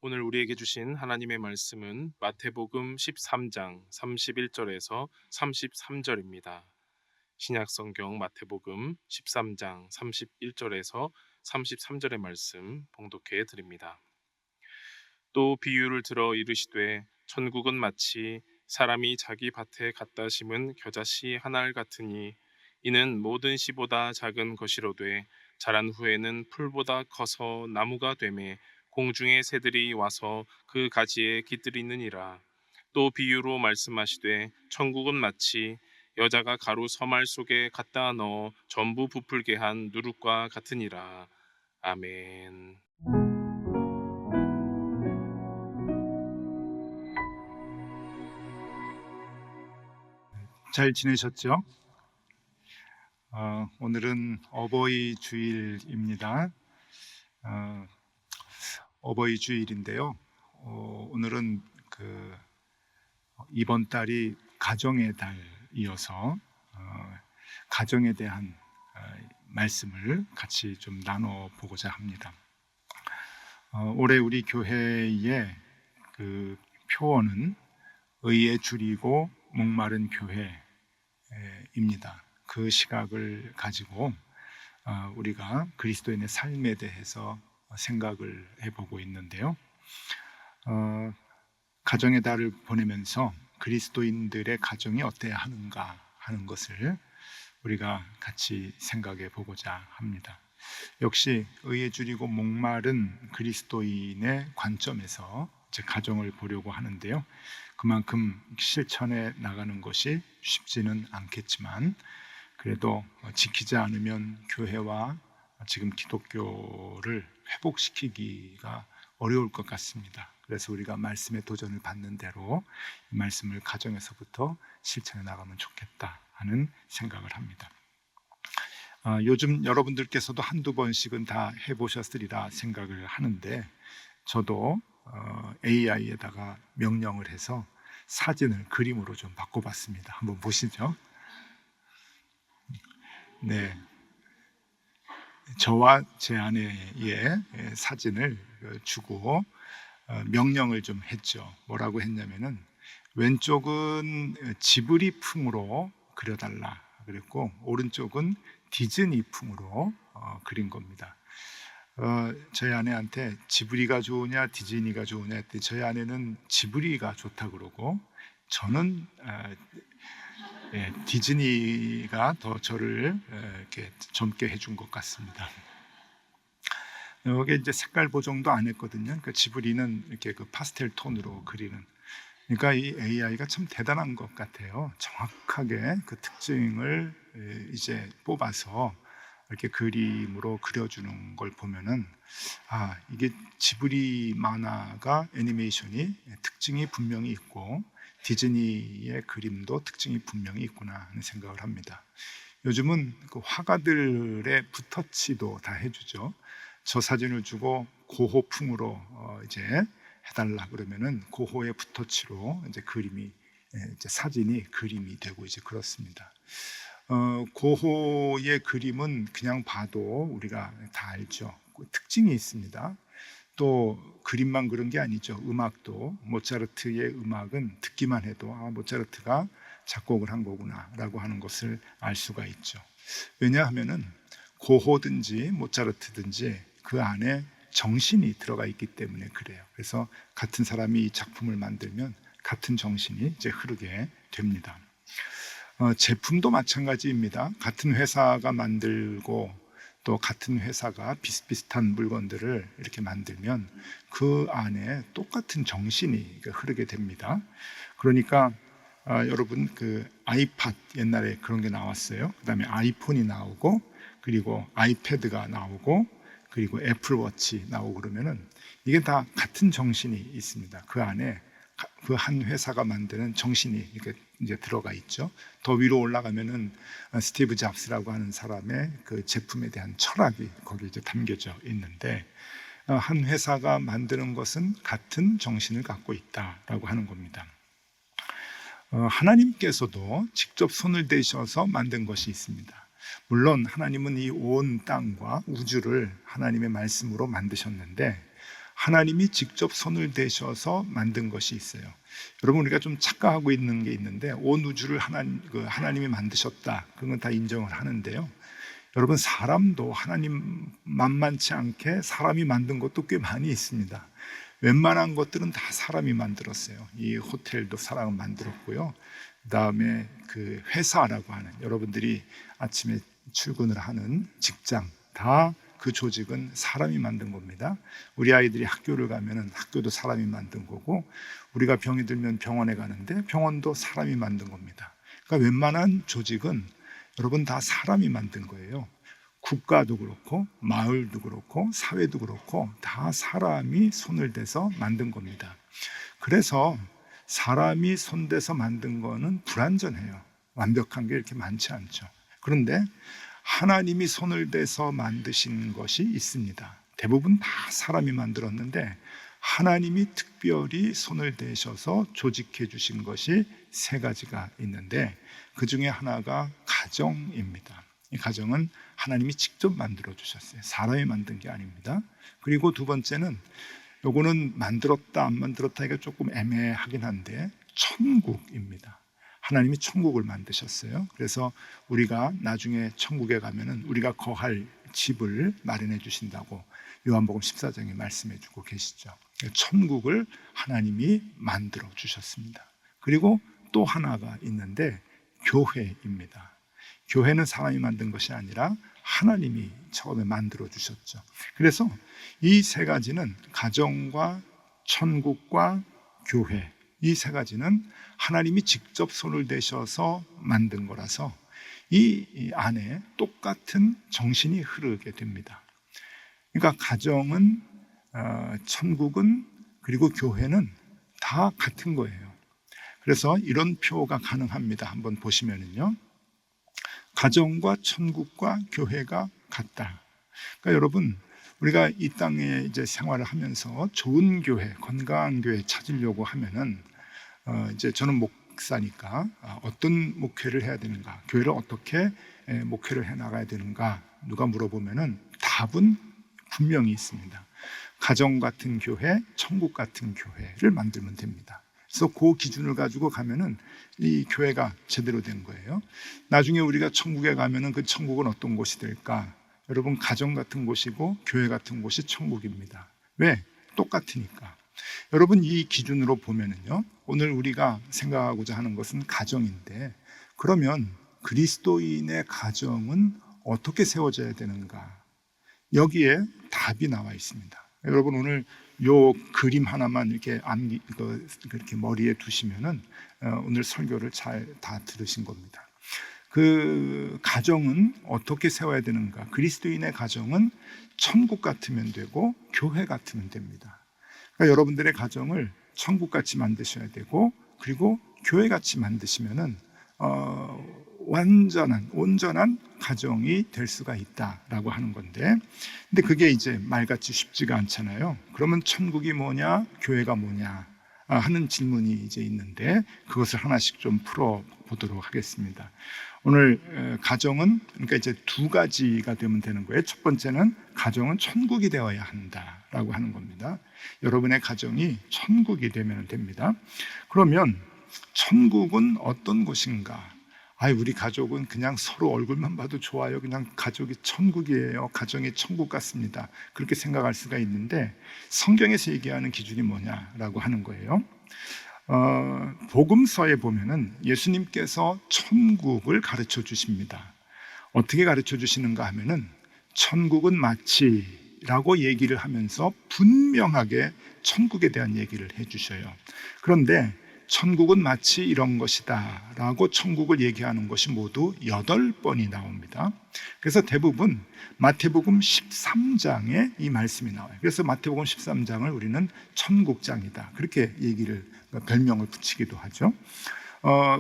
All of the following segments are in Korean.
오늘 우리에게 주신 하나님의 말씀은 마태복음 13장 31절에서 33절입니다. 신약성경 마태복음 13장 31절에서 33절의 말씀 봉독해 드립니다. 또 비유를 들어 이르시되 천국은 마치 사람이 자기 밭에 갖다 심은 겨자씨 한 알 같으니 이는 모든 씨보다 작은 것이로되 자란 후에는 풀보다 커서 나무가 되매 공중의 새들이 와서 그 가지에 깃들이느니라. 또 비유로 말씀하시되 천국은 마치 여자가 가루 서말 속에 갖다 넣어 전부 부풀게 한 누룩과 같으니라. 아멘. 잘 지내셨죠? 오늘은 어버이 주일입니다. 어버이 주일인데요. 오늘은 이번 달이 가정의 달이어서 가정에 대한 말씀을 같이 좀 나눠보고자 합니다. 올해 우리 교회의 그 표어는 의에 줄이고 목마른 교회입니다. 그 시각을 가지고 우리가 그리스도인의 삶에 대해서 생각을 해보고 있는데요. 가정의 달을 보내면서 그리스도인들의 가정이 어때야 하는가 하는 것을 우리가 같이 생각해 보고자 합니다. 역시 의에 줄이고 목마른 그리스도인의 관점에서 이제 가정을 보려고 하는데요. 그만큼 실천해 나가는 것이 쉽지는 않겠지만 그래도 지키지 않으면 교회와 지금 기독교를 회복시키기가 어려울 것 같습니다. 그래서 우리가 말씀의 도전을 받는 대로 이 말씀을 가정에서부터 실천해 나가면 좋겠다 하는 생각을 합니다. 요즘 여러분들께서도 한두 번씩은 다 해보셨으리라 생각을 하는데 저도 AI에다가 명령을 해서 사진을 그림으로 좀 바꿔봤습니다. 한번 보시죠. 네, 저와 제 아내의 사진을 주고 명령을 좀 했죠. 뭐라고 했냐면은 왼쪽은 지브리풍으로 그려달라 그랬고 오른쪽은 디즈니풍으로 그린 겁니다. 저희 아내한테 지브리가 좋으냐 디즈니가 좋으냐 했더니 저희 아내는 지브리가 좋다 그러고 저는 디즈니가 더 저를 이렇게 젊게 해준 것 같습니다. 여기 이제 색깔 보정도 안 했거든요. 그러니까 지브리는 이렇게 그 파스텔 톤으로 그리는. 그러니까 이 AI가 참 대단한 것 같아요. 정확하게 그 특징을 이제 뽑아서 이렇게 그림으로 그려주는 걸 보면은 이게 지브리 만화가 애니메이션이 특징이 분명히 있고 디즈니의 그림도 특징이 분명히 있구나 하는 생각을 합니다. 요즘은 그 화가들의 붓터치도 다 해주죠. 저 사진을 주고 고호풍으로 이제 해달라 그러면은 고호의 붓터치로 이제 그림이 이제 사진이 그림이 되고 이제 그렇습니다. 고호의 그림은 그냥 봐도 우리가 다 알죠. 특징이 있습니다. 또 그림만 그런 게 아니죠. 음악도 모차르트의 음악은 듣기만 해도 모차르트가 작곡을 한 거구나 라고 하는 것을 알 수가 있죠. 왜냐하면은 고호든지 모차르트든지 그 안에 정신이 들어가 있기 때문에 그래요. 그래서 같은 사람이 이 작품을 만들면 같은 정신이 이제 흐르게 됩니다. 제품도 마찬가지입니다. 같은 회사가 만들고 또 같은 회사가 비슷비슷한 물건들을 이렇게 만들면 그 안에 똑같은 정신이 흐르게 됩니다. 그러니까 여러분 그 아이팟 옛날에 그런 게 나왔어요. 그 다음에 아이폰이 나오고 그리고 아이패드가 나오고 그리고 애플워치 나오고 그러면은 이게 다 같은 정신이 있습니다. 그 안에 그 한 회사가 만드는 정신이 이렇게 이제 들어가 있죠. 더 위로 올라가면은 스티브 잡스라고 하는 사람의 그 제품에 대한 철학이 거기 이제 담겨져 있는데 한 회사가 만드는 것은 같은 정신을 갖고 있다라고 하는 겁니다. 하나님께서도 직접 손을 대셔서 만든 것이 있습니다. 물론 하나님은 이 온 땅과 우주를 하나님의 말씀으로 만드셨는데 하나님이 직접 손을 대셔서 만든 것이 있어요. 여러분, 우리가 좀 착각하고 있는 게 있는데 온 우주를 하나님이 만드셨다, 그런 건 다 인정을 하는데요. 여러분, 사람도 하나님 만만치 않게 사람이 만든 것도 꽤 많이 있습니다. 웬만한 것들은 다 사람이 만들었어요. 이 호텔도 사람이 만들었고요. 그다음에 그 회사라고 하는, 여러분들이 아침에 출근을 하는 직장, 다 그 조직은 사람이 만든 겁니다. 우리 아이들이 학교를 가면은 학교도 사람이 만든 거고, 우리가 병이 들면 병원에 가는데 병원도 사람이 만든 겁니다. 그러니까 웬만한 조직은 여러분 다 사람이 만든 거예요. 국가도 그렇고 마을도 그렇고 사회도 그렇고 다 사람이 손을 대서 만든 겁니다. 그래서 사람이 손대서 만든 거는 불완전해요. 완벽한 게 이렇게 많지 않죠. 그런데 하나님이 손을 대서 만드신 것이 있습니다. 대부분 다 사람이 만들었는데 하나님이 특별히 손을 대셔서 조직해 주신 것이 세 가지가 있는데, 그 중에 하나가 가정입니다. 이 가정은 하나님이 직접 만들어 주셨어요. 사람이 만든 게 아닙니다. 그리고 두 번째는, 요거는 만들었다 안 만들었다가 조금 애매하긴 한데, 천국입니다. 하나님이 천국을 만드셨어요. 그래서 우리가 나중에 천국에 가면은 우리가 거할 집을 마련해 주신다고 요한복음 14장에 말씀해 주고 계시죠. 천국을 하나님이 만들어 주셨습니다. 그리고 또 하나가 있는데 교회입니다. 교회는 사람이 만든 것이 아니라 하나님이 처음에 만들어 주셨죠. 그래서 이 세 가지는, 가정과 천국과 교회, 이 세 가지는 하나님이 직접 손을 대셔서 만든 거라서 이 안에 똑같은 정신이 흐르게 됩니다. 그러니까 가정은, 천국은, 그리고 교회는 다 같은 거예요. 그래서 이런 표가 가능합니다. 한번 보시면은요, 가정과 천국과 교회가 같다. 그러니까 여러분, 우리가 이 땅에 이제 생활을 하면서 좋은 교회, 건강한 교회 찾으려고 하면은, 이제 저는 목사니까 어떤 목회를 해야 되는가, 교회를 어떻게 목회를 해 나가야 되는가, 누가 물어보면은 답은 분명히 있습니다. 가정 같은 교회, 천국 같은 교회를 만들면 됩니다. 그래서 그 기준을 가지고 가면은 이 교회가 제대로 된 거예요. 나중에 우리가 천국에 가면은 그 천국은 어떤 곳이 될까? 여러분, 가정 같은 곳이고 교회 같은 곳이 천국입니다. 왜? 똑같으니까. 여러분, 이 기준으로 보면은요, 오늘 우리가 생각하고자 하는 것은 가정인데, 그러면 그리스도인의 가정은 어떻게 세워져야 되는가? 여기에 답이 나와 있습니다. 여러분, 오늘 요 그림 하나만 이렇게 그렇게 머리에 두시면은 오늘 설교를 잘 다 들으신 겁니다. 그 가정은 어떻게 세워야 되는가? 그리스도인의 가정은 천국 같으면 되고 교회 같으면 됩니다. 그러니까 여러분들의 가정을 천국같이 만드셔야 되고, 그리고 교회같이 만드시면은 온전한 가정이 될 수가 있다라고 하는 건데, 근데 그게 이제 말같이 쉽지가 않잖아요. 그러면 천국이 뭐냐, 교회가 뭐냐 하는 질문이 이제 있는데, 그것을 하나씩 좀 풀어 보도록 하겠습니다. 오늘 가정은, 그러니까 이제 두 가지가 되면 되는 거예요. 첫 번째는 가정은 천국이 되어야 한다라고 하는 겁니다. 여러분의 가정이 천국이 되면 됩니다. 그러면 천국은 어떤 곳인가? 우리 가족은 그냥 서로 얼굴만 봐도 좋아요. 그냥 가족이 천국이에요. 가정이 천국 같습니다. 그렇게 생각할 수가 있는데, 성경에서 얘기하는 기준이 뭐냐라고 하는 거예요. 복음서에 보면은 예수님께서 천국을 가르쳐 주십니다. 어떻게 가르쳐 주시는가 하면은, 천국은 마치라고 얘기를 하면서 분명하게 천국에 대한 얘기를 해 주셔요. 그런데 천국은 마치 이런 것이다 라고 천국을 얘기하는 것이 모두 8번이 나옵니다. 그래서 대부분 마태복음 13장에 이 말씀이 나와요. 그래서 마태복음 13장을 우리는 천국장이다, 그렇게 별명을 붙이기도 하죠.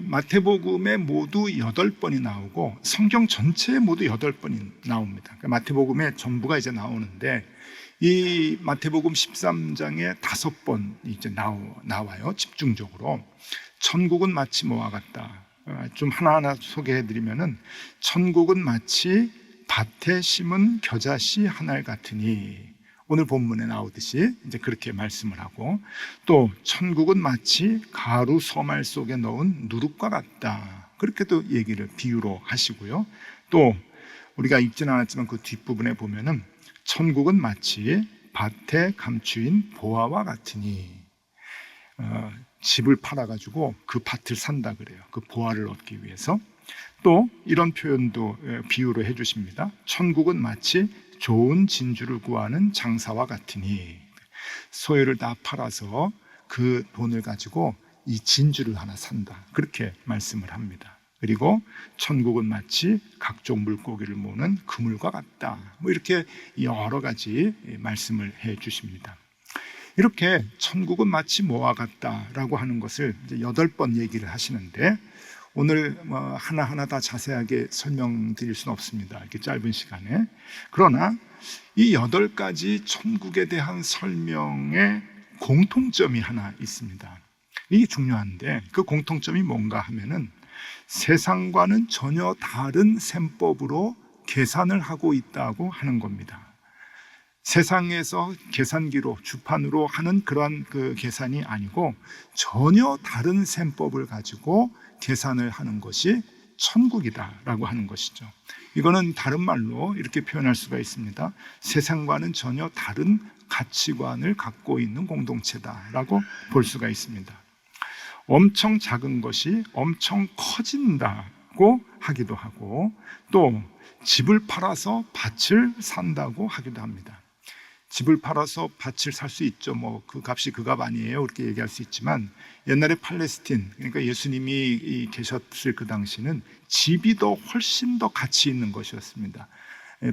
마태복음에 모두 8번이 나오고 성경 전체에 모두 8번이 나옵니다. 그러니까 마태복음에 전부가 이제 나오는데, 이 마태복음 13장에 5번 이제 나와요. 집중적으로. 천국은 마치 뭐와 같다. 좀 하나하나 소개해 드리면은, 천국은 마치 밭에 심은 겨자씨 한 알 같으니, 오늘 본문에 나오듯이 이제 그렇게 말씀을 하고, 또 천국은 마치 가루 소말 속에 넣은 누룩과 같다, 그렇게도 얘기를 비유로 하시고요. 또 우리가 읽지는 않았지만 그 뒷부분에 보면은 천국은 마치 밭에 감추인 보화와 같으니, 집을 팔아가지고 그 밭을 산다 그래요. 그 보화를 얻기 위해서. 또 이런 표현도 비유로 해주십니다. 천국은 마치 좋은 진주를 구하는 장사와 같으니, 소유를 다 팔아서 그 돈을 가지고 이 진주를 하나 산다, 그렇게 말씀을 합니다. 그리고 천국은 마치 각종 물고기를 모으는 그물과 같다, 뭐 이렇게 여러 가지 말씀을 해 주십니다. 이렇게 천국은 마치 뭐와 같다라고 하는 것을 이제 8번 얘기를 하시는데, 오늘 하나하나 다 자세하게 설명드릴 수는 없습니다, 이렇게 짧은 시간에. 그러나 이 8가지 천국에 대한 설명에 공통점이 하나 있습니다. 이게 중요한데, 그 공통점이 뭔가 하면은 세상과는 전혀 다른 셈법으로 계산을 하고 있다고 하는 겁니다. 세상에서 계산기로 주판으로 하는 그러한 그 계산이 아니고 전혀 다른 셈법을 가지고 계산을 하는 것이 천국이다라고 하는 것이죠. 이거는 다른 말로 이렇게 표현할 수가 있습니다. 세상과는 전혀 다른 가치관을 갖고 있는 공동체다라고 볼 수가 있습니다. 엄청 작은 것이 엄청 커진다고 하기도 하고, 또 집을 팔아서 밭을 산다고 하기도 합니다. 집을 팔아서 밭을 살 수 있죠. 그 값이 그 값 아니에요, 그렇게 얘기할 수 있지만, 옛날에 팔레스틴, 그러니까 예수님이 계셨을 그 당시는 집이 더 훨씬 더 가치 있는 것이었습니다.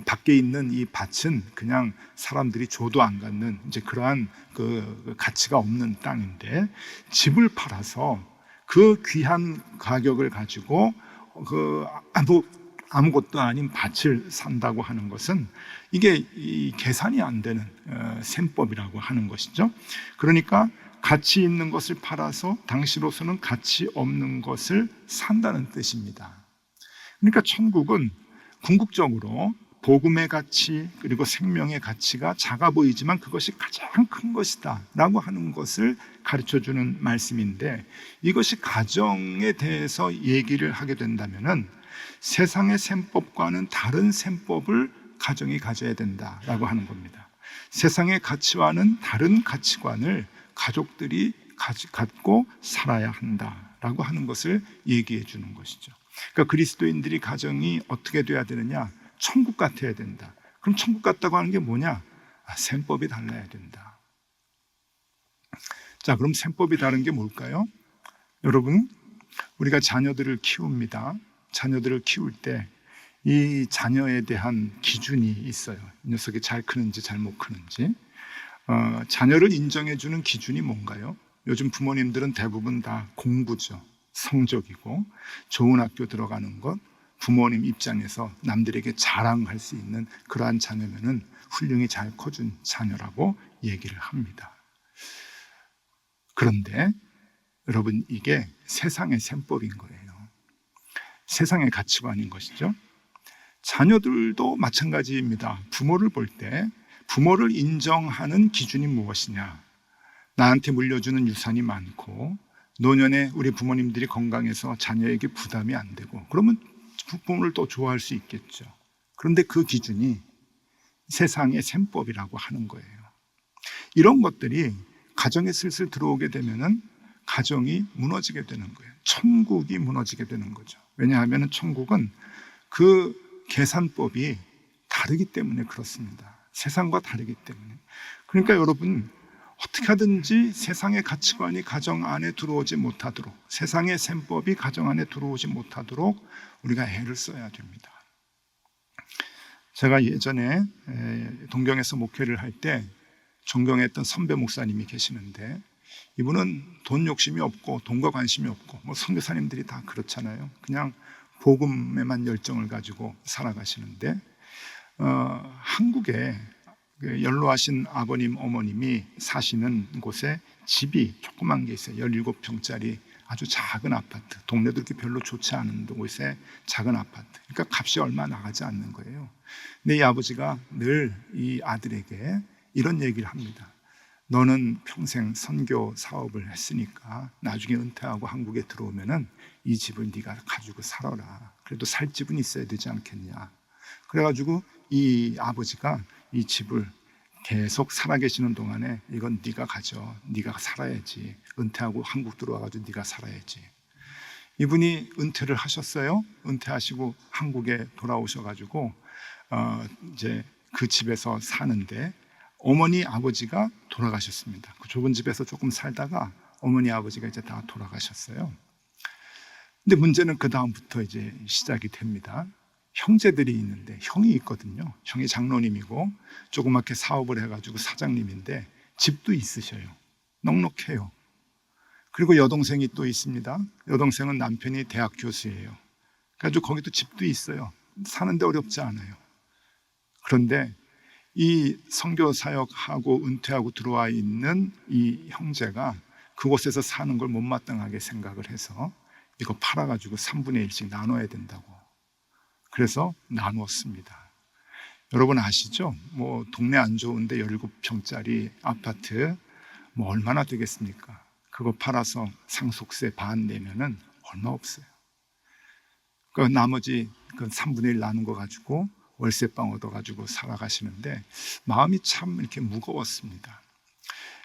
밖에 있는 이 밭은 그냥 사람들이 줘도 안 갖는 이제 그러한 그 가치가 없는 땅인데, 집을 팔아서 그 귀한 가격을 가지고 그 아무것도 아닌 밭을 산다고 하는 것은 이게 이 계산이 안 되는 셈법이라고 하는 것이죠. 그러니까 가치 있는 것을 팔아서 당시로서는 가치 없는 것을 산다는 뜻입니다. 그러니까 천국은 궁극적으로 복음의 가치 그리고 생명의 가치가 작아 보이지만 그것이 가장 큰 것이다 라고 하는 것을 가르쳐주는 말씀인데, 이것이 가정에 대해서 얘기를 하게 된다면은 세상의 셈법과는 다른 셈법을 가정이 가져야 된다라고 하는 겁니다. 세상의 가치와는 다른 가치관을 가족들이 갖고 살아야 한다라고 하는 것을 얘기해 주는 것이죠. 그러니까 그리스도인들이 가정이 어떻게 돼야 되느냐? 천국 같아야 된다. 그럼 천국 같다고 하는 게 뭐냐? 셈법이 달라야 된다. 자, 그럼 셈법이 다른 게 뭘까요? 여러분, 우리가 자녀들을 키웁니다. 자녀들을 키울 때 이 자녀에 대한 기준이 있어요. 이 녀석이 잘 크는지 잘 못 크는지. 자녀를 인정해주는 기준이 뭔가요? 요즘 부모님들은 대부분 다 공부죠. 성적이고 좋은 학교 들어가는 것, 부모님 입장에서 남들에게 자랑할 수 있는 그러한 자녀면은 훌륭히 잘 커준 자녀라고 얘기를 합니다. 그런데 여러분, 이게 세상의 셈법인 거예요. 세상의 가치관인 것이죠. 자녀들도 마찬가지입니다. 부모를 볼 때 부모를 인정하는 기준이 무엇이냐? 나한테 물려주는 유산이 많고 노년에 우리 부모님들이 건강해서 자녀에게 부담이 안 되고 그러면 부모를 또 좋아할 수 있겠죠. 그런데 그 기준이 세상의 셈법이라고 하는 거예요. 이런 것들이 가정에 슬슬 들어오게 되면은 가정이 무너지게 되는 거예요. 천국이 무너지게 되는 거죠. 왜냐하면 천국은 그 계산법이 다르기 때문에 그렇습니다. 세상과 다르기 때문에. 그러니까 여러분, 어떻게 하든지 세상의 가치관이 가정 안에 들어오지 못하도록, 세상의 셈법이 가정 안에 들어오지 못하도록 우리가 애를 써야 됩니다. 제가 예전에 동경에서 목회를 할 때 존경했던 선배 목사님이 계시는데, 이분은 돈 욕심이 없고 돈과 관심이 없고 선교사님들이 다 그렇잖아요. 그냥 복음에만 열정을 가지고 살아가시는데, 한국에 연로하신 아버님 어머님이 사시는 곳에 집이 조그만 게 있어요. 17평짜리 아주 작은 아파트, 동네도 이렇게 별로 좋지 않은 곳에 작은 아파트. 그러니까 값이 얼마 나가지 않는 거예요. 근데 이 아버지가 늘 이 아들에게 이런 얘기를 합니다. 너는 평생 선교 사업을 했으니까 나중에 은퇴하고 한국에 들어오면은 이 집을 네가 가지고 살아라. 그래도 살 집은 있어야 되지 않겠냐. 그래가지고 이 아버지가 이 집을 계속 살아계시는 동안에 이건 네가 가져. 네가 살아야지. 은퇴하고 한국 들어와가지고 네가 살아야지. 이분이 은퇴를 하셨어요. 은퇴하시고 한국에 돌아오셔가지고 이제 그 집에서 사는데 어머니 아버지가 돌아가셨습니다. 그 좁은 집에서 조금 살다가 어머니 아버지가 이제 다 돌아가셨어요. 근데 문제는 그 다음부터 이제 시작이 됩니다. 형제들이 있는데 형이 있거든요. 형이 장로님이고 조그맣게 사업을 해가지고 사장님인데 집도 있으셔요. 넉넉해요. 그리고 여동생이 또 있습니다. 여동생은 남편이 대학 교수예요. 그래서 거기도 집도 있어요. 사는데 어렵지 않아요. 그런데 이 선교 사역하고 은퇴하고 들어와 있는 이 형제가 그곳에서 사는 걸 못마땅하게 생각을 해서 이거 팔아가지고 3분의 1씩 나눠야 된다고. 그래서 나누었습니다. 여러분 아시죠? 뭐 동네 안 좋은데 17평짜리 아파트 뭐 얼마나 되겠습니까? 그거 팔아서 상속세 반 내면은 얼마 없어요. 그 나머지 그 3분의 1 나눈 거 가지고 월세방 얻어가지고 살아가시는데 마음이 참 이렇게 무거웠습니다.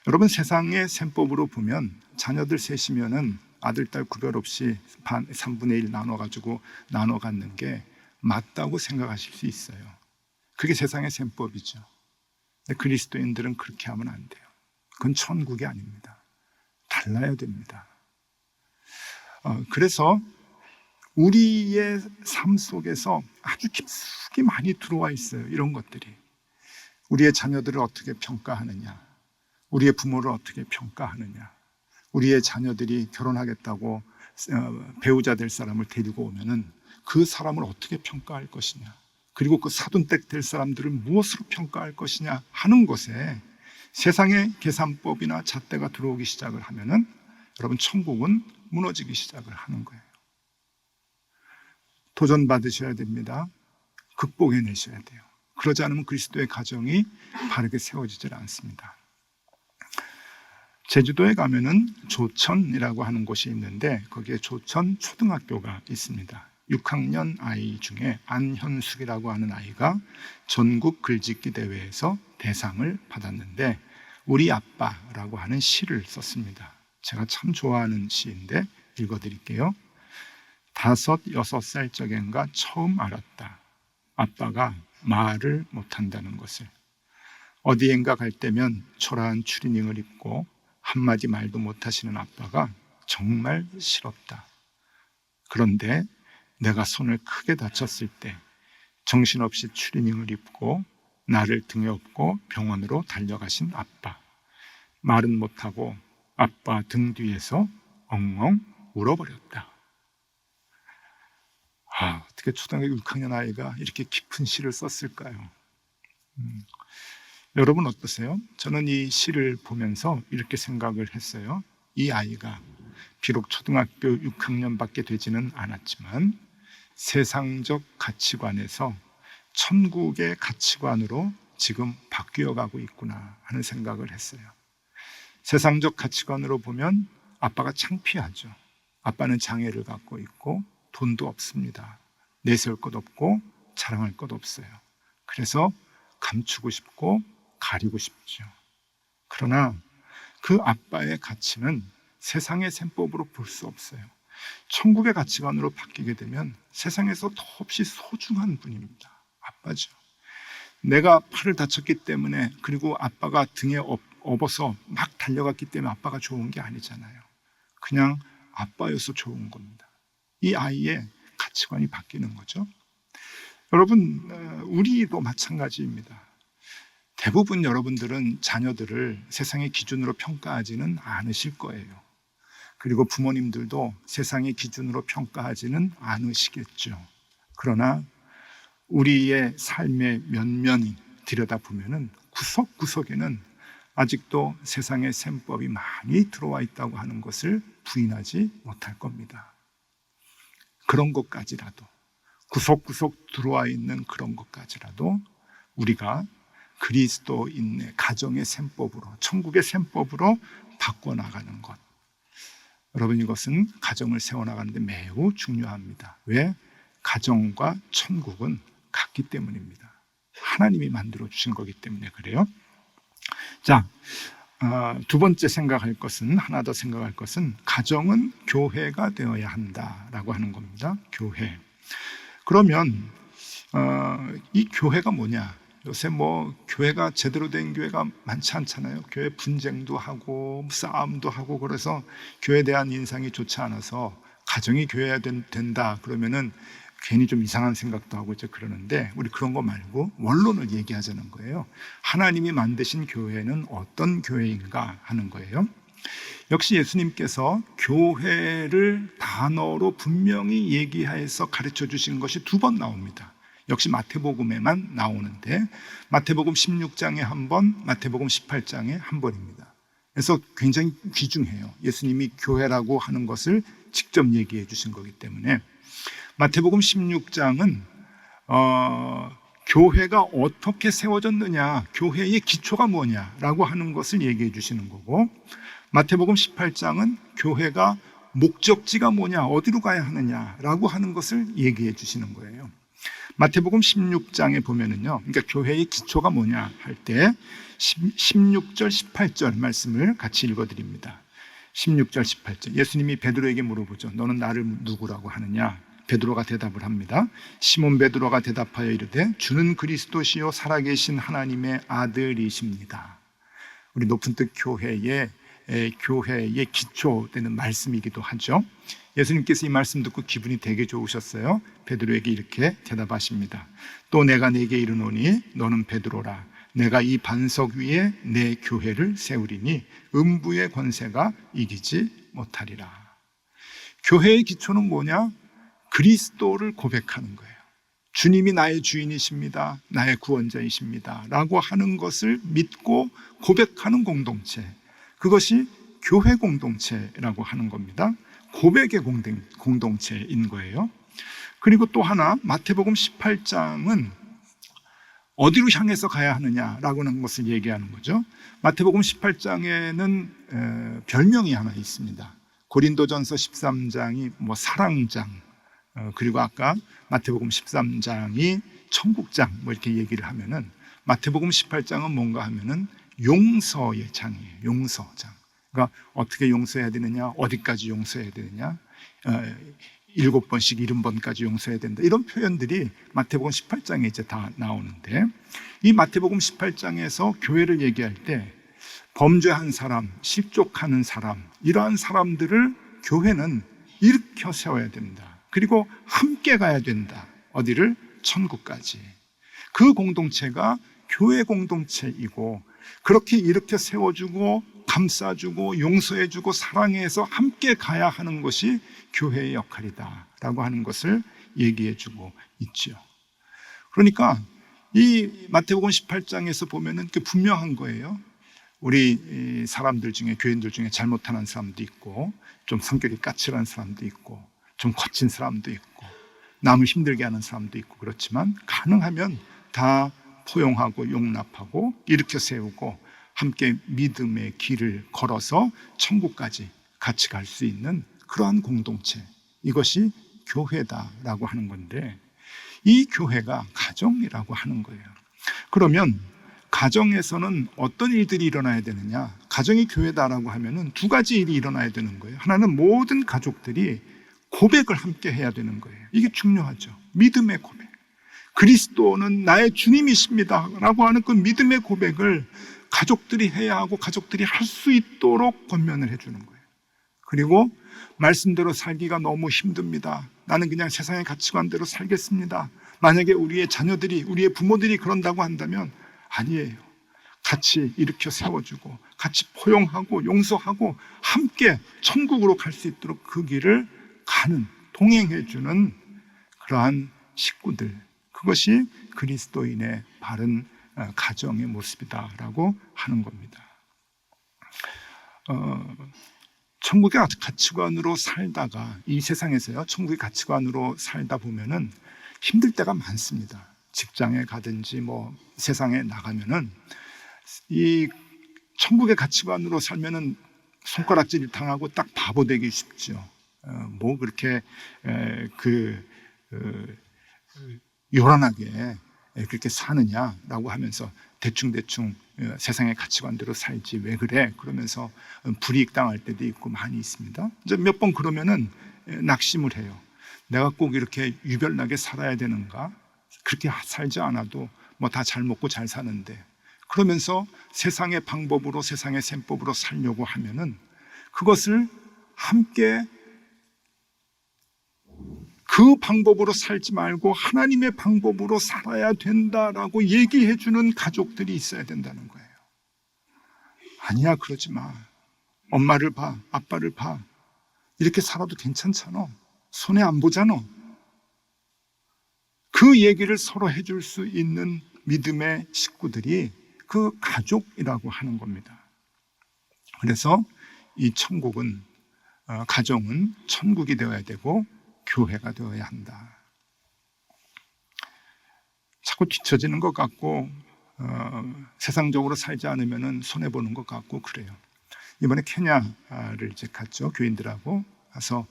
여러분 세상의 셈법으로 보면 자녀들 셋이면은 아들, 딸 구별 없이 3분의 1 나눠가지고 나눠 갖는 게 맞다고 생각하실 수 있어요. 그게 세상의 셈법이죠. 근데 그리스도인들은 그렇게 하면 안 돼요. 그건 천국이 아닙니다. 달라야 됩니다. 그래서 우리의 삶 속에서 아주 깊숙이 많이 들어와 있어요. 이런 것들이. 우리의 자녀들을 어떻게 평가하느냐, 우리의 부모를 어떻게 평가하느냐, 우리의 자녀들이 결혼하겠다고 배우자 될 사람을 데리고 오면은 그 사람을 어떻게 평가할 것이냐, 그리고 그 사돈댁 될 사람들을 무엇으로 평가할 것이냐 하는 것에 세상의 계산법이나 잣대가 들어오기 시작을 하면은 여러분 천국은 무너지기 시작을 하는 거예요. 도전받으셔야 됩니다. 극복해내셔야 돼요. 그러지 않으면 그리스도의 가정이 바르게 세워지질 않습니다. 제주도에 가면은 조천이라고 하는 곳이 있는데 거기에 조천 초등학교가 있습니다. 6학년 아이 중에 안현숙이라고 하는 아이가 전국 글짓기 대회에서 대상을 받았는데 우리 아빠라고 하는 시를 썼습니다. 제가 참 좋아하는 시인데 읽어드릴게요. 5, 6살 적엔가 처음 알았다. 아빠가 말을 못한다는 것을. 어디엔가 갈 때면 초라한 추리닝을 입고 한마디 말도 못하시는 아빠가 정말 싫었다. 그런데 내가 손을 크게 다쳤을 때 정신없이 추리닝을 입고 나를 등에 업고 병원으로 달려가신 아빠. 말은 못하고 아빠 등 뒤에서 엉엉 울어버렸다. 어떻게 초등학교 6학년 아이가 이렇게 깊은 시를 썼을까요? 여러분 어떠세요? 저는 이 시를 보면서 이렇게 생각을 했어요. 이 아이가 비록 초등학교 6학년밖에 되지는 않았지만 세상적 가치관에서 천국의 가치관으로 지금 바뀌어 가고 있구나 하는 생각을 했어요. 세상적 가치관으로 보면 아빠가 창피하죠. 아빠는 장애를 갖고 있고 돈도 없습니다. 내세울 것 없고 자랑할 것 없어요. 그래서 감추고 싶고 가리고 싶죠. 그러나 그 아빠의 가치는 세상의 셈법으로 볼 수 없어요. 천국의 가치관으로 바뀌게 되면 세상에서 더없이 소중한 분입니다. 아빠죠. 내가 팔을 다쳤기 때문에 그리고 아빠가 등에 업어서 막 달려갔기 때문에 아빠가 좋은 게 아니잖아요. 그냥 아빠여서 좋은 겁니다. 이 아이의 가치관이 바뀌는 거죠. 여러분, 우리도 마찬가지입니다. 대부분 여러분들은 자녀들을 세상의 기준으로 평가하지는 않으실 거예요. 그리고 부모님들도 세상의 기준으로 평가하지는 않으시겠죠. 그러나 우리의 삶의 면면이 들여다보면 구석구석에는 아직도 세상의 셈법이 많이 들어와 있다고 하는 것을 부인하지 못할 겁니다. 그런 것까지라도 구석구석 들어와 있는 그런 것까지라도 우리가 그리스도인의 가정의 셈법으로, 천국의 셈법으로 바꿔나가는 것. 여러분, 이것은 가정을 세워나가는데 매우 중요합니다. 왜? 가정과 천국은 같기 때문입니다. 하나님이 만들어 주신 거기 때문에 그래요. 자, 두 번째 생각할 것은, 하나 더 생각할 것은, 가정은 교회가 되어야 한다라고 하는 겁니다. 교회. 그러면 이 교회가 뭐냐? 요새 교회가 제대로 된 교회가 많지 않잖아요. 교회 분쟁도 하고 싸움도 하고, 그래서 교회에 대한 인상이 좋지 않아서 가정이 교회야 된다 그러면은 괜히 좀 이상한 생각도 하고 이제 그러는데, 우리 그런 거 말고 원론을 얘기하자는 거예요. 하나님이 만드신 교회는 어떤 교회인가 하는 거예요. 역시 예수님께서 교회를 단어로 분명히 얘기해서 가르쳐 주신 것이 두 번 나옵니다. 역시 마태복음에만 나오는데, 마태복음 16장에 한 번, 마태복음 18장에 한 번입니다. 그래서 굉장히 귀중해요. 예수님이 교회라고 하는 것을 직접 얘기해 주신 거기 때문에. 마태복음 16장은 교회가 어떻게 세워졌느냐, 교회의 기초가 뭐냐라고 하는 것을 얘기해 주시는 거고, 마태복음 18장은 교회가 목적지가 뭐냐, 어디로 가야 하느냐라고 하는 것을 얘기해 주시는 거예요. 마태복음 16장에 보면은요, 그러니까 교회의 기초가 뭐냐 할 때 16절, 18절 말씀을 같이 읽어드립니다. 16절, 18절. 예수님이 베드로에게 물어보죠. 너는 나를 누구라고 하느냐? 베드로가 대답을 합니다. 시몬 베드로가 대답하여 이르되 주는 그리스도시요 살아계신 하나님의 아들이십니다. 우리 높은 뜻 교회의 기초되는 말씀이기도 하죠. 예수님께서 이 말씀 듣고 기분이 되게 좋으셨어요. 베드로에게 이렇게 대답하십니다. 또 내가 네게 이르노니 너는 베드로라. 내가 이 반석 위에 내 교회를 세우리니 음부의 권세가 이기지 못하리라. 교회의 기초는 뭐냐? 그리스도를 고백하는 거예요. 주님이 나의 주인이십니다. 나의 구원자이십니다. 라고 하는 것을 믿고 고백하는 공동체. 그것이 교회 공동체라고 하는 겁니다. 고백의 공동체인 거예요. 그리고 또 하나, 마태복음 18장은 어디로 향해서 가야 하느냐라고 하는 것을 얘기하는 거죠. 마태복음 18장에는 별명이 하나 있습니다. 고린도전서 13장이 사랑장, 그리고 아까 마태복음 13장이 천국장 이렇게 얘기를 하면은, 마태복음 18장은 뭔가 하면은 용서의 장이에요. 용서장. 그러니까 어떻게 용서해야 되느냐, 어디까지 용서해야 되느냐, 7번씩 70번까지 용서해야 된다, 이런 표현들이 마태복음 18장에 이제 다 나오는데, 이 마태복음 18장에서 교회를 얘기할 때 범죄한 사람, 실족하는 사람, 이러한 사람들을 교회는 일으켜 세워야 된다. 그리고 함께 가야 된다. 어디를? 천국까지. 그 공동체가 교회 공동체이고, 그렇게 일으켜 세워주고 감싸주고 용서해주고 사랑해서 함께 가야 하는 것이 교회의 역할이다 라고 하는 것을 얘기해주고 있죠. 그러니까 이 마태복음 18장에서 보면은 분명한 거예요. 우리 사람들 중에, 교인들 중에 잘못하는 사람도 있고, 좀 성격이 까칠한 사람도 있고, 좀 거친 사람도 있고, 남을 힘들게 하는 사람도 있고, 그렇지만 가능하면 다 포용하고 용납하고 일으켜 세우고 함께 믿음의 길을 걸어서 천국까지 같이 갈 수 있는 그러한 공동체, 이것이 교회다라고 하는 건데, 이 교회가 가정이라고 하는 거예요. 그러면 가정에서는 어떤 일들이 일어나야 되느냐? 가정이 교회다라고 하면은 두 가지 일이 일어나야 되는 거예요. 하나는 모든 가족들이 고백을 함께 해야 되는 거예요. 이게 중요하죠. 믿음의 고백. 그리스도는 나의 주님이십니다 라고 하는 그 믿음의 고백을 가족들이 해야 하고, 가족들이 할 수 있도록 권면을 해주는 거예요. 그리고 말씀대로 살기가 너무 힘듭니다. 나는 그냥 세상의 가치관대로 살겠습니다. 만약에 우리의 자녀들이, 우리의 부모들이 그런다고 한다면 아니에요. 같이 일으켜 세워주고 같이 포용하고 용서하고 함께 천국으로 갈 수 있도록 그 길을 가는, 동행해주는 그러한 식구들, 그것이 그리스도인의 바른 가정의 모습이다라고 하는 겁니다. 천국의 가치관으로 살다가, 이 세상에서요, 천국의 가치관으로 살다 보면은 힘들 때가 많습니다. 직장에 가든지 뭐 세상에 나가면은 이 천국의 가치관으로 살면은 손가락질 당하고 딱 바보 되기 쉽죠. 뭐 그렇게 그 요란하게 그렇게 사느냐라고 하면서 대충 세상의 가치관대로 살지 왜 그래? 그러면서 불이익 당할 때도 있고 많이 있습니다. 이제 몇 번 그러면은 낙심을 해요. 내가 꼭 이렇게 유별나게 살아야 되는가? 그렇게 살지 않아도 뭐 다 잘 먹고 잘 사는데, 그러면서 세상의 방법으로 세상의 셈법으로 살려고 하면은 그것을 함께 그 방법으로 살지 말고 하나님의 방법으로 살아야 된다라고 얘기해 주는 가족들이 있어야 된다는 거예요. 아니야, 그러지 마. 엄마를 봐, 아빠를 봐. 이렇게 살아도 괜찮잖아. 손해 안 보잖아. 그 얘기를 서로 해줄 수 있는 믿음의 식구들이 그 가족이라고 하는 겁니다. 그래서 이 천국은, 가정은 천국이 되어야 되고 교회가 되어야 한다. 자꾸 뒤처지는 것 같고 세상적으로 살지 않으면 손해보는 것 같고 그래요. 이번에 케냐를 이제 갔죠. 교인들하고 가서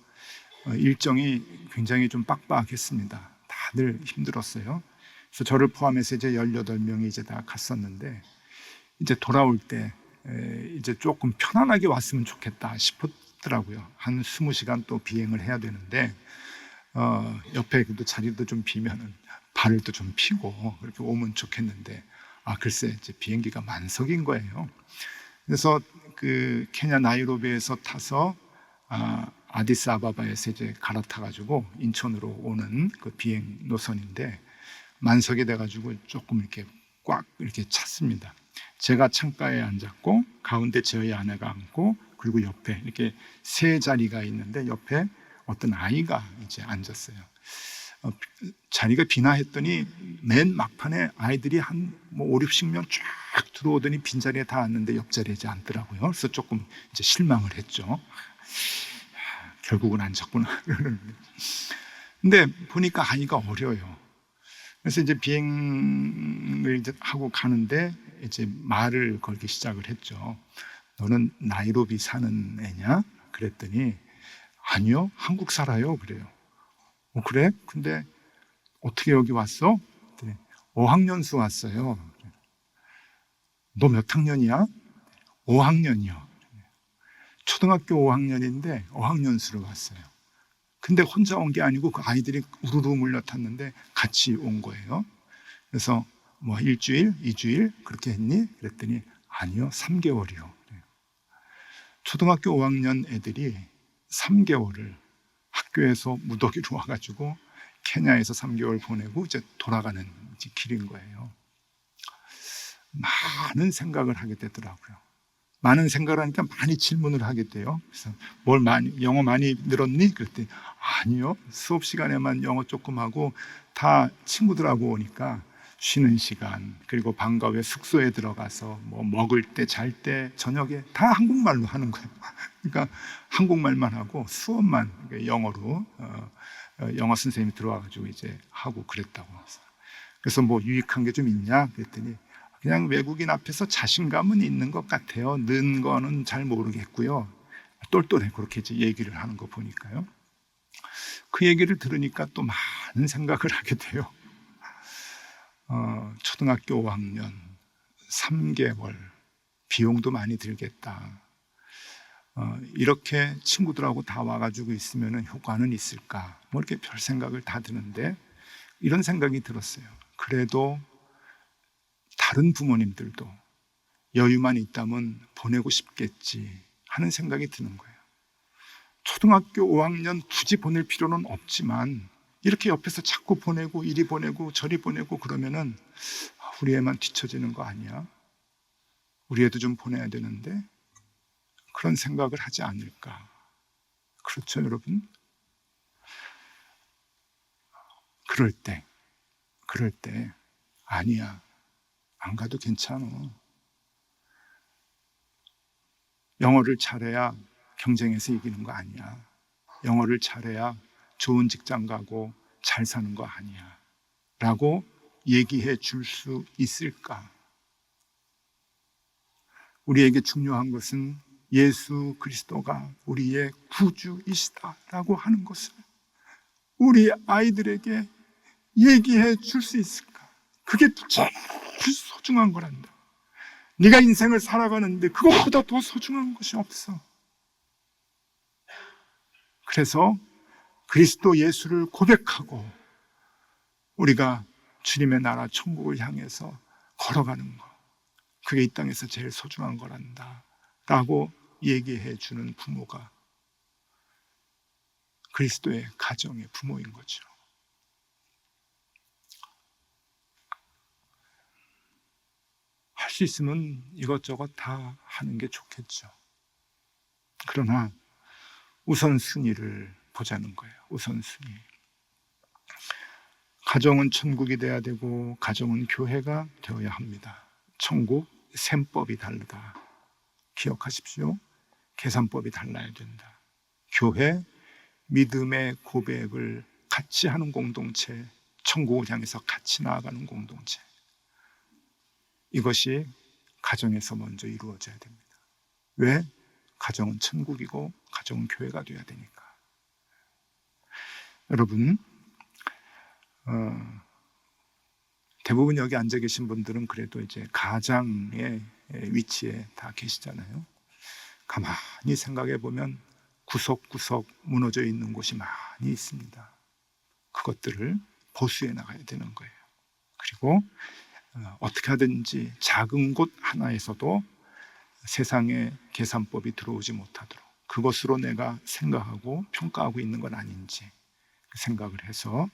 일정이 굉장히 좀 빡빡했습니다. 다들 힘들었어요. 그래서 저를 포함해서 이제 18명이 이제 다 갔었는데, 이제 돌아올 때 이제 조금 편안하게 왔으면 좋겠다 싶었더라고요. 한 20시간 또 비행을 해야 되는데 옆에 또 자리도 좀 비면은 발을 또 좀 피고 그렇게 오면 좋겠는데, 글쎄 이제 비행기가 만석인 거예요. 그래서 그 케냐 나이로비에서 타서 아디스아바바에서 이제 갈아타가지고 인천으로 오는 그 비행 노선인데, 만석이 돼가지고 조금 이렇게 꽉 이렇게 찼습니다. 제가 창가에 앉았고 가운데 저희 아내가 앉고, 그리고 옆에 이렇게 세 자리가 있는데 옆에 어떤 아이가 이제 앉았어요. 자리가 비나 했더니 맨 막판에 아이들이 한 5, 60명 쫙 들어오더니 빈자리에 다 앉는데 옆자리에 이제 앉더라고요. 그래서 조금 이제 실망을 했죠. 결국은 앉았구나. 근데 보니까 아이가 어려요. 그래서 이제 비행을 이제 하고 가는데 이제 말을 걸기 시작을 했죠. 너는 나이로비 사는 애냐? 그랬더니 아니요, 한국 살아요. 그래요. 그래? 근데 어떻게 여기 왔어? 5학년수 왔어요. 너 몇 학년이야? 5학년이요. 초등학교 5학년인데 5학년수로 왔어요. 근데 혼자 온 게 아니고 그 아이들이 우르르 물려탔는데 같이 온 거예요. 그래서 뭐 일주일, 2주일 그렇게 했니? 그랬더니 아니요, 3개월이요. 초등학교 5학년 애들이 3개월을 학교에서 무더기로 와가지고 케냐에서 3개월 보내고 이제 돌아가는 길인 거예요. 많은 생각을 하게 되더라고요. 많은 생각을 하니까 많이 질문을 하게 돼요. 그래서 영어 많이 늘었니? 그랬더니 아니요, 수업 시간에만 영어 조금 하고 다 친구들하고 오니까 쉬는 시간, 그리고 방과 후에 숙소에 들어가서 뭐 먹을 때, 잘 때, 저녁에 다 한국말로 하는 거예요. 그러니까 한국말만 하고 수업만 영어로 영어 선생님이 들어와가지고 이제 하고 그랬다고. 그래서 뭐 유익한 게 좀 있냐? 그랬더니 그냥 외국인 앞에서 자신감은 있는 것 같아요. 는 거는 잘 모르겠고요. 똘똘해, 그렇게 이제 얘기를 하는 거 보니까요. 그 얘기를 들으니까 또 많은 생각을 하게 돼요. 초등학교 5학년 3개월 비용도 많이 들겠다. 이렇게 친구들하고 다 와가지고 있으면 효과는 있을까? 뭐 이렇게 별 생각을 다 드는데, 이런 생각이 들었어요. 그래도 다른 부모님들도 여유만 있다면 보내고 싶겠지 하는 생각이 드는 거예요. 초등학교 5학년 굳이 보낼 필요는 없지만 이렇게 옆에서 자꾸 보내고 이리 보내고 저리 보내고 그러면은 우리 애만 뒤처지는 거 아니야? 우리 애도 좀 보내야 되는데, 그런 생각을 하지 않을까? 그렇죠, 여러분? 그럴 때 아니야, 안 가도 괜찮아. 영어를 잘해야 경쟁에서 이기는 거 아니야. 영어를 잘해야 좋은 직장 가고 잘 사는 거 아니야. 라고 얘기해 줄 수 있을까? 우리에게 중요한 것은 예수 그리스도가 우리의 구주이시다라고 하는 것을 우리 아이들에게 얘기해 줄 수 있을까? 그게 제일 소중한 거란다. 네가 인생을 살아가는데 그것보다 더 소중한 것이 없어. 그래서 그리스도 예수를 고백하고 우리가 주님의 나라 천국을 향해서 걸어가는 것, 그게 이 땅에서 제일 소중한 거란다 라고 얘기해 주는 부모가 그리스도의 가정의 부모인 거죠. 할 수 있으면 이것저것 다 하는 게 좋겠죠. 그러나 우선순위를 보자는 거예요. 우선순위. 가정은 천국이 돼야 되고 가정은 교회가 되어야 합니다. 천국 셈법이 다르다. 기억하십시오. 계산법이 달라야 된다. 교회 믿음의 고백을 같이 하는 공동체, 천국을 향해서 같이 나아가는 공동체. 이것이 가정에서 먼저 이루어져야 됩니다. 왜? 가정은 천국이고 가정은 교회가 되어야 되니까. 여러분, 대부분 여기 앉아 계신 분들은 그래도 이제 가장의 위치에 다 계시잖아요. 가만히 생각해 보면 구석구석 무너져 있는 곳이 많이 있습니다. 그것들을 보수해 나가야 되는 거예요. 그리고 어떻게 하든지 작은 곳 하나에서도 세상에 계산법이 들어오지 못하도록 그것으로 내가 생각하고 평가하고 있는 건 아닌지 생각을 해서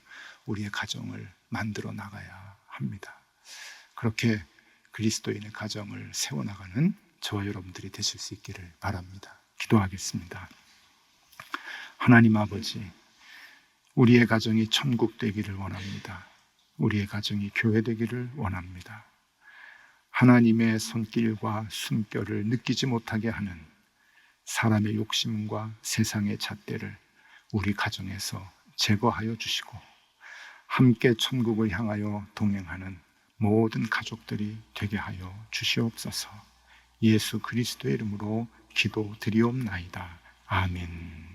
우리의 가정을 만들어 나가야 합니다. 그렇게 그리스도인의 가정을 세워나가는 저와 여러분들이 되실 수 있기를 바랍니다. 기도하겠습니다. 하나님 아버지, 우리의 가정이 천국 되기를 원합니다. 우리의 가정이 교회 되기를 원합니다. 하나님의 손길과 숨결을 느끼지 못하게 하는 사람의 욕심과 세상의 잣대를 우리 가정에서 제거하여 주시고 함께 천국을 향하여 동행하는 모든 가족들이 되게 하여 주시옵소서. 예수 그리스도의 이름으로 기도드리옵나이다. 아멘.